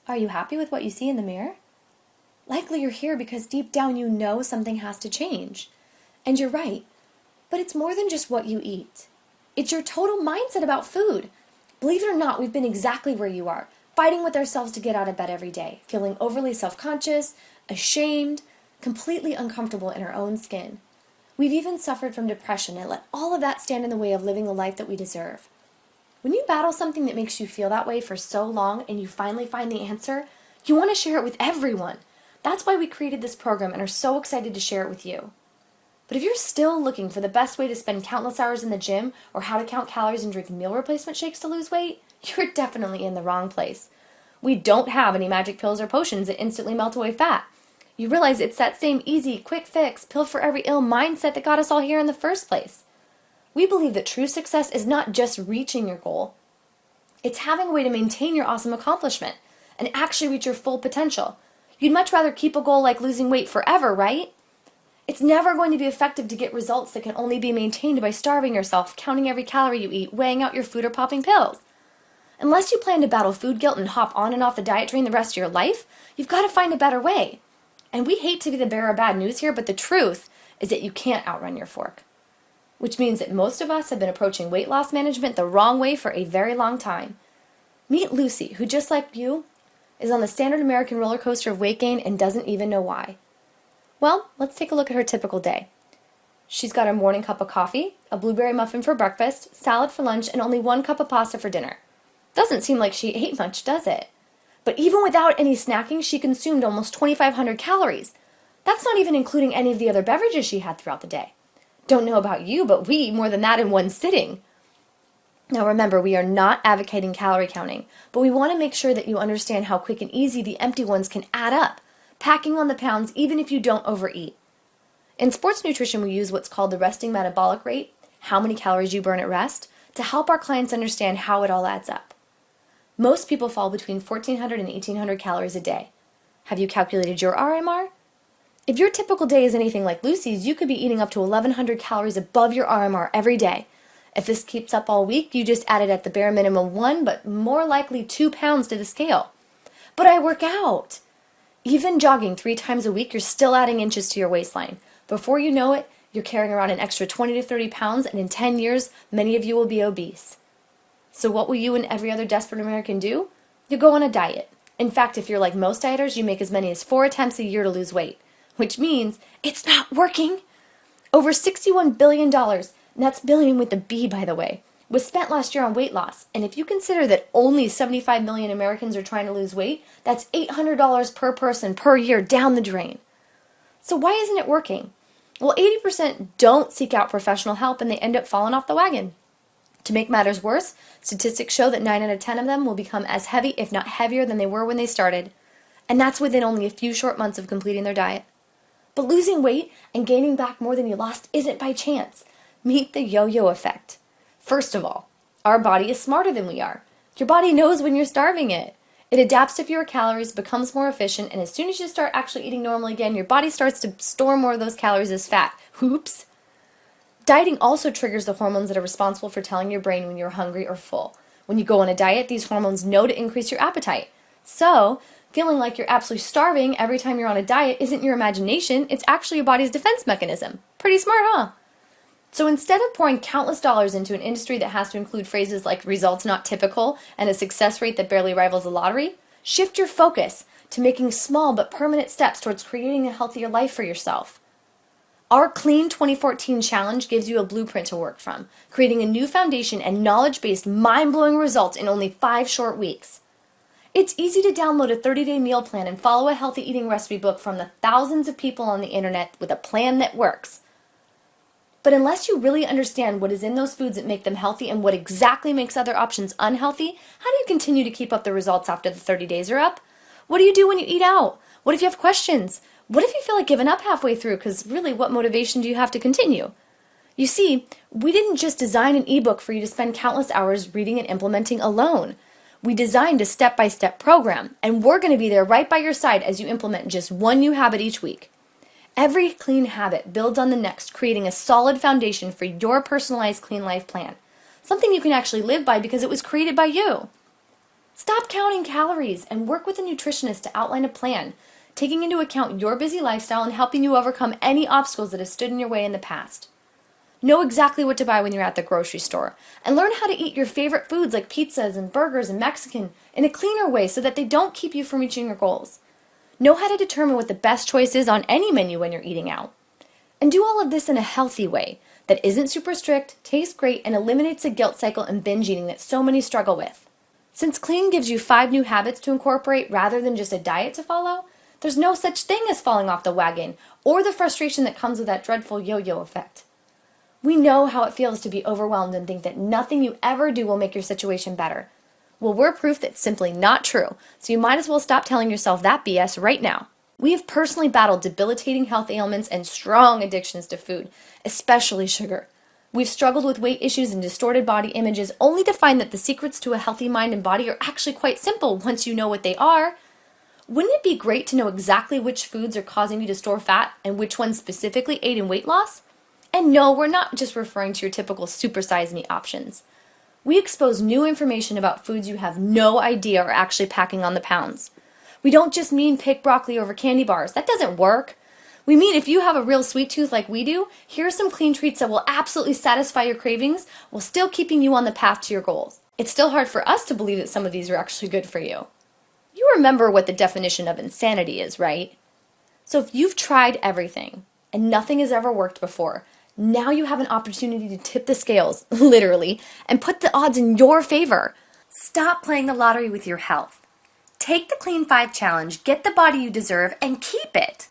Are you happy with what you see in the mirror? Likely you're here because deep down you know something has to change. And you're right, but it's more than just what you eat. It's your total mindset about food. Believe it or not, we've been exactly where you are, fighting with ourselves to get out of bed every day, feeling overly self-conscious, ashamed, completely uncomfortable in our own skin. We've even suffered from depression and let all of that stand in the way of living the life that we deserve. When you battle something that makes you feel that way for so long and you finally find the answer, you want to share it with everyone. That's why we created this program and are so excited to share it with you. But if you're still looking for the best way to spend countless hours in the gym or how to count calories and drink meal replacement shakes to lose weight, you're definitely in the wrong place. We don't have any magic pills or potions that instantly melt away fat. You realize it's that same easy, quick fix, pill for every ill mindset that got us all here in the first place. We believe that true success is not just reaching your goal. It's having a way to maintain your awesome accomplishment and actually reach your full potential. You'd much rather keep a goal like losing weight forever, right? It's never going to be effective to get results that can only be maintained by starving yourself, counting every calorie you eat, weighing out your food, or popping pills. Unless you plan to battle food guilt and hop on and off the diet train the rest of your life, you've got to find a better way. And we hate to be the bearer of bad news here, but the truth is that you can't outrun your fork. Which means that most of us have been approaching weight loss management the wrong way for a very long time. Meet Lucy, who just like you, is on the standard American roller coaster of weight gain and doesn't even know why. Well, let's take a look at her typical day. She's got her morning cup of coffee, a blueberry muffin for breakfast, salad for lunch, and only 1 cup of pasta for dinner. Doesn't seem like she ate much, does it? But even without any snacking, she consumed almost 2,500 calories. That's not even including any of the other beverages she had throughout the day. Don't know about you, but we eat more than that in one sitting. Now remember, we are not advocating calorie counting, but we want to make sure that you understand how quick and easy the empty ones can add up, packing on the pounds even if you don't overeat. In sports nutrition, we use what's called the resting metabolic rate, how many calories you burn at rest, to help our clients understand how it all adds up. Most people fall between 1,400 and 1,800 calories a day. Have you calculated your RMR? If your typical day is anything like Lucy's, you could be eating up to 1,100 calories above your RMR every day. If this keeps up all week, you just added at the bare minimum 1, but more likely 2 pounds to the scale. But I work out. Even jogging 3 times a week, you're still adding inches to your waistline. Before you know it, you're carrying around an extra 20 to 30 pounds, and in 10 years, many of you will be obese. So what will you and every other desperate American do? You go on a diet. In fact, if you're like most dieters, you make as many as 4 attempts a year to lose weight, which means it's not working. Over $61 billion, and that's billion with a B, by the way, was spent last year on weight loss. And if you consider that only 75 million Americans are trying to lose weight, that's $800 per person per year down the drain. So why isn't it working? Well, 80% don't seek out professional help and they end up falling off the wagon. To make matters worse, statistics show that 9 out of 10 of them will become as heavy, if not heavier, than they were when they started. And that's within only a few short months of completing their diet. But losing weight and gaining back more than you lost isn't by chance. Meet the yo-yo effect. First of all, our body is smarter than we are. Your body knows when you're starving it. It adapts to fewer calories, becomes more efficient, and as soon as you start actually eating normal again, your body starts to store more of those calories as fat. Oops. Dieting also triggers the hormones that are responsible for telling your brain when you're hungry or full. When you go on a diet, these hormones know to increase your appetite. So, feeling like you're absolutely starving every time you're on a diet isn't your imagination, it's actually your body's defense mechanism. Pretty smart, huh? So instead of pouring countless dollars into an industry that has to include phrases like results not typical and a success rate that barely rivals the lottery, shift your focus to making small but permanent steps towards creating a healthier life for yourself. Our Clean 2014 Challenge gives you a blueprint to work from, creating a new foundation and knowledge-based, mind-blowing results in only 5 short weeks. It's easy to download a 30-day meal plan and follow a healthy eating recipe book from the thousands of people on the internet with a plan that works. But unless you really understand what is in those foods that make them healthy and what exactly makes other options unhealthy, how do you continue to keep up the results after the 30 days are up? What do you do when you eat out? What if you have questions? What if you feel like giving up halfway through? Because really, what motivation do you have to continue? You see, we didn't just design an ebook for you to spend countless hours reading and implementing alone. We designed a step-by-step program, and we're going to be there right by your side as you implement just one new habit each week. Every clean habit builds on the next, creating a solid foundation for your personalized clean life plan. Something you can actually live by because it was created by you. Stop counting calories and work with a nutritionist to outline a plan, taking into account your busy lifestyle and helping you overcome any obstacles that have stood in your way in the past. Know exactly what to buy when you're at the grocery store, and learn how to eat your favorite foods like pizzas and burgers and Mexican in a cleaner way so that they don't keep you from reaching your goals. Know how to determine what the best choice is on any menu when you're eating out. And do all of this in a healthy way that isn't super strict, tastes great, and eliminates the guilt cycle and binge eating that so many struggle with. Since clean gives you 5 new habits to incorporate rather than just a diet to follow, there's no such thing as falling off the wagon or the frustration that comes with that dreadful yo-yo effect. We know how it feels to be overwhelmed and think that nothing you ever do will make your situation better. Well, we're proof that's simply not true, so you might as well stop telling yourself that BS right now. We have personally battled debilitating health ailments and strong addictions to food, especially sugar. We've struggled with weight issues and distorted body images only to find that the secrets to a healthy mind and body are actually quite simple once you know what they are. Wouldn't it be great to know exactly which foods are causing you to store fat and which ones specifically aid in weight loss? And no, we're not just referring to your typical supersize me options. We expose new information about foods you have no idea are actually packing on the pounds. We don't just mean pick broccoli over candy bars. That doesn't work. We mean if you have a real sweet tooth like we do, here are some clean treats that will absolutely satisfy your cravings while still keeping you on the path to your goals. It's still hard for us to believe that some of these are actually good for you. You remember what the definition of insanity is, right? So if you've tried everything and nothing has ever worked before, now you have an opportunity to tip the scales, literally, and put the odds in your favor. Stop playing the lottery with your health. Take the Clean 5 challenge, get the body you deserve, and keep it.